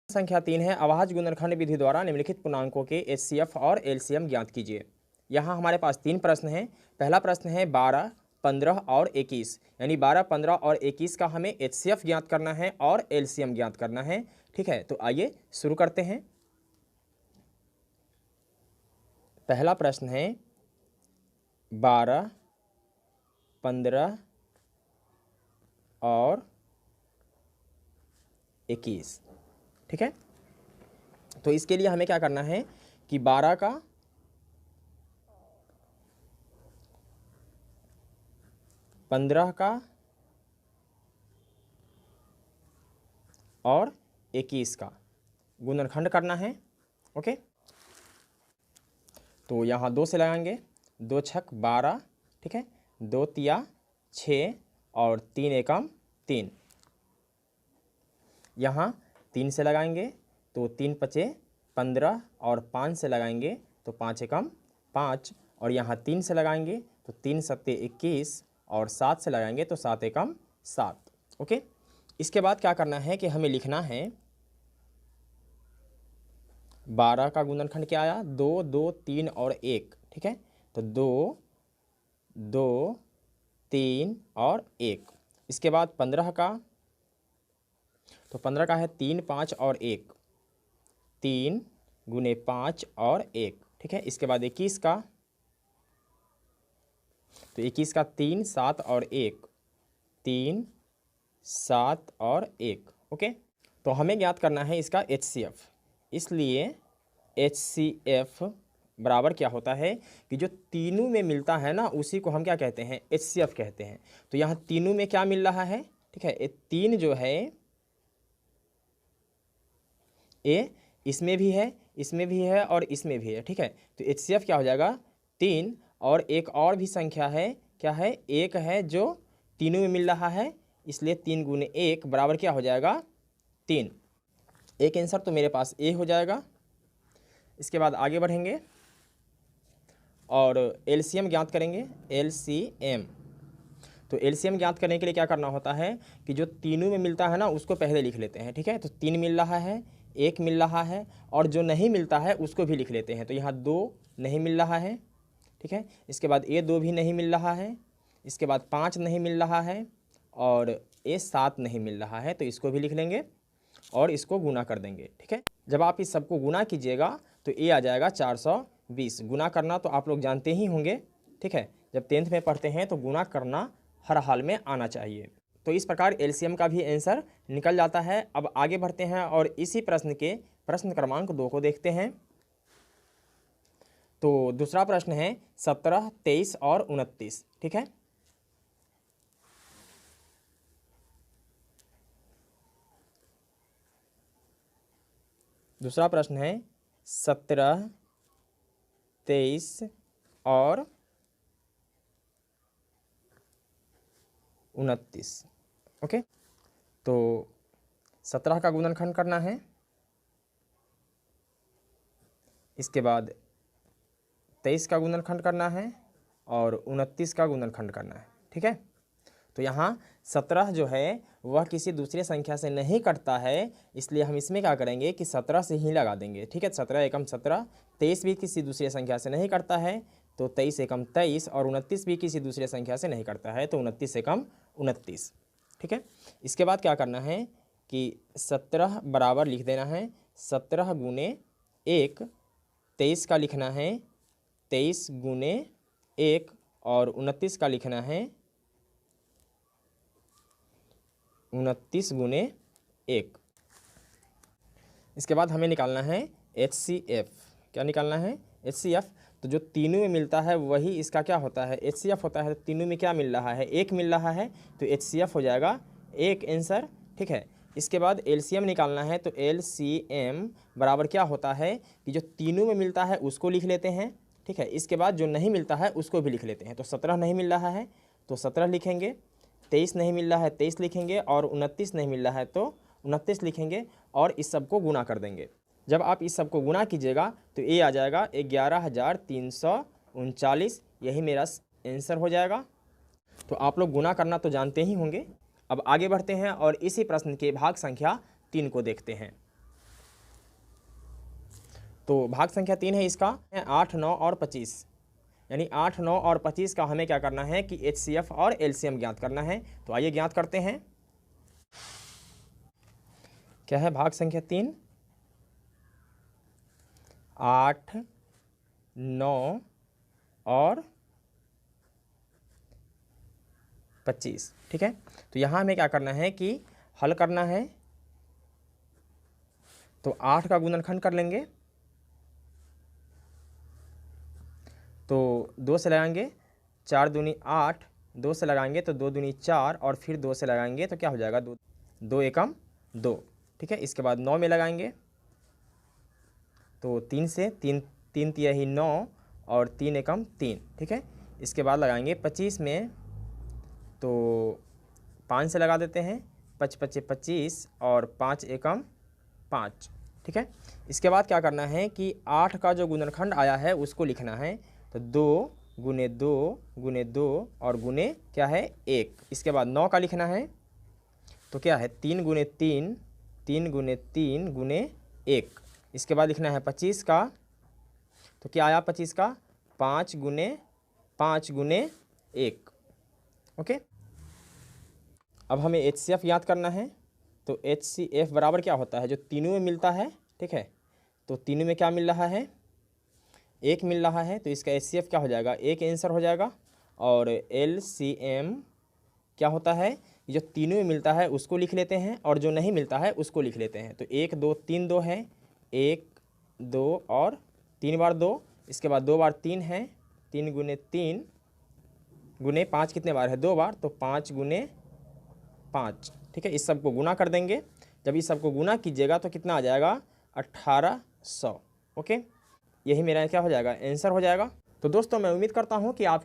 संख्या 3 है, अभाज्य गुणनखंड विधि द्वारा निम्नलिखित पूर्णांकों के एचसीएफ और एलसीएम ज्ञात कीजिए। यहाँ हमारे पास 3 प्रश्न हैं। पहला प्रश्न है 12, 15 और 21, यानी 12, 15 और 21 का हमें एचसीएफ ज्ञात करना है और एलसीएम ज्ञात करना है। ठीक है, तो आइए शुरू करते हैं। पहला प्रश्न है 12, 15 और 21। ठीक है, तो इसके लिए हमें क्या करना है कि 12 का 15 का और 21 का गुणनखंड करना है। ओके, तो यहाँ 2 से लगाएंगे, 2 छक 12, ठीक है, 2 तिया 6 और 3 एकम 3। यहाँ 3 से लगाएंगे तो 3 पचे 15 और 5 से लगाएंगे तो 5 एकम 5, और यहाँ 3 से लगाएंगे तो 3 सत्ते 21 और 7 से लगाएंगे तो 7 एकम 7। ओके, इसके बाद क्या करना है कि हमें लिखना है 12 का गुणनखंड क्या आया, 2, 2, 3 और 1। ठीक है, तो 2, 2, 3 और 1। इसके बाद 15 का, तो 15 का है 3, 5 और 1, 3 गुने 5 और 1। ठीक है, इसके बाद 21 का, तो 21 का 3, 7 और 1, 3, 7 और 1। ओके, तो हमें ज्ञात करना है इसका HCF। इसलिए HCF बराबर क्या होता है कि जो तीनों में मिलता है ना उसी को हम क्या कहते हैं, HCF कहते हैं। तो यहाँ तीनों में क्या मिल रहा है, ठीक है, 3 जो है ए इसमें भी है, इसमें भी है और इसमें भी है। ठीक है, तो HCF क्या हो जाएगा 3, और एक और भी संख्या है, क्या है, 1 है जो तीनों में मिल रहा है, इसलिए 3 गुने 1 बराबर क्या हो जाएगा 3। एक आंसर तो मेरे पास ए हो जाएगा। इसके बाद आगे बढ़ेंगे और LCM ज्ञात करेंगे। LCM, तो LCM ज्ञात करने के लिए क्या करना होता है कि जो तीनों में मिलता है ना उसको पहले लिख लेते हैं। ठीक है, तो 3 मिल रहा है, 1 मिल रहा है, और जो नहीं मिलता है उसको भी लिख लेते हैं। तो यहाँ 2 नहीं मिल रहा है, ठीक है, इसके बाद A2 भी नहीं मिल रहा है, इसके बाद 5 नहीं मिल रहा है, और A7 नहीं मिल रहा है, तो इसको भी लिख लेंगे और इसको गुना कर देंगे। ठीक है, जब आप इस सबको गुना कीजिएगा तो A आ जाएगा 420। गुना करना तो आप लोग जानते ही होंगे। ठीक है, जब 10th में पढ़ते हैं तो गुना करना हर हाल में आना चाहिए। तो इस प्रकार LCM का भी आंसर निकल जाता है। अब आगे बढ़ते हैं और इसी प्रश्न के प्रश्न क्रमांक 2 को देखते हैं। तो दूसरा प्रश्न है 17, 23 और 29। ठीक है, दूसरा प्रश्न है 17, 23 और 29। ओके, तो 17 का गुणनखंड करना है, इसके बाद 23 का गुणनखंड करना है और 29 का गुणनखंड करना है। ठीक है, तो यहाँ 17 जो है वह किसी दूसरे संख्या से नहीं कटता है, इसलिए हम इसमें क्या करेंगे कि 17 से ही लगा देंगे। ठीक है, 17 एकम 17। 23 भी किसी दूसरे संख्या से नहीं कटता है, तो 23 एकम 23, और 29 भी किसी दूसरे संख्या से नहीं कटता है, तो 29 एकम 29। ठीक है, इसके बाद क्या करना है कि 17 बराबर लिख देना है 17 गुने 1, 23 का लिखना है 23 गुने 1, और 29 का लिखना है 29 गुने 1। इसके बाद हमें निकालना है HCF। क्या निकालना है, HCF। तो जो तीनों में मिलता है वही इसका क्या होता है, HCF होता है। तो तीनों में क्या मिल रहा है, 1 मिल रहा है, तो HCF हो जाएगा 1 आंसर। ठीक है, इसके बाद LCM निकालना है, तो LCM बराबर क्या होता है कि जो तीनों में मिलता है उसको लिख लेते हैं। ठीक है, इसके बाद जो नहीं मिलता है उसको भी लिख लेते हैं। तो 17 नहीं मिल रहा है तो 17 लिखेंगे, 23 नहीं मिल रहा है 23 लिखेंगे, और 29 नहीं मिल रहा है तो 29 लिखेंगे, और इस सब को गुना कर देंगे। जब आप इस सब को गुना कीजिएगा तो ये आ जाएगा 11,339। यही मेरा आंसर हो जाएगा। तो आप लोग गुना करना तो जानते ही होंगे। अब आगे बढ़ते हैं और इसी प्रश्न के भाग संख्या 3 को देखते हैं। तो भाग संख्या 3 है इसका 8, 9 और 25, यानी 8, 9 और 25 का हमें क्या करना है कि HCF और LCM ज्ञात करना है। तो आइए ज्ञात करते हैं। क्या है भाग संख्या 3? 8, 9 और 25, ठीक है। तो यहाँ हमें क्या करना है कि हल करना है। तो 8 का गुणनखंड कर लेंगे, तो 2 से लगाएंगे, 4 दूनी 8, 2 से लगाएंगे तो 2 दूनी 4 और फिर 2 से लगाएंगे तो क्या हो जाएगा 2, 2 एकम 2, ठीक है। इसके बाद 9 में लगाएंगे तो 3 से 3, 3 तिहाई 9 और 3 एकम 3, ठीक है। इसके बाद लगाएंगे 25 में, तो 5 से लगा देते हैं, 5 पचे 25 और 5 एकम 5, ठीक है। इसके बाद क्या करना है कि 8 का जो गुणनखंड आया है उसको लिखना है। तो 2 गुने 2 गुने 2 और गुने क्या है 1। इसके बाद 9 का लिखना है, तो क्या है 3 गुने 3, 3 गुने 3 गुने 1। इसके बाद लिखना है 25 का, तो क्या आया 25 का 5 गुने 5 गुने 1, ओके। अब हमें HCF याद करना है। तो HCF बराबर क्या होता है, जो तीनों में मिलता है, ठीक है। तो तीनों में क्या मिल रहा है, 1 मिल रहा है, तो इसका HCF क्या हो जाएगा, 1 आंसर हो जाएगा। और LCM क्या होता है, जो तीनों में मिलता है उसको लिख लेते हैं और जो नहीं मिलता है उसको लिख लेते हैं। तो 1 2 3 2 है, 1 2 और 3 बार 2, इसके बाद 2 बार 3 है, 3 गुने 3 गुने 5 कितने बार है 2 बार, तो 5 गुने 5, ठीक है। इस सब को गुना कर देंगे। जब इस सब को गुना कीजिएगा तो कितना आ जाएगा 1800, ओके। यही मेरा क्या हो जाएगा आंसर हो जाएगा। तो दोस्तों मैं उम्मीद करता हूँ कि आप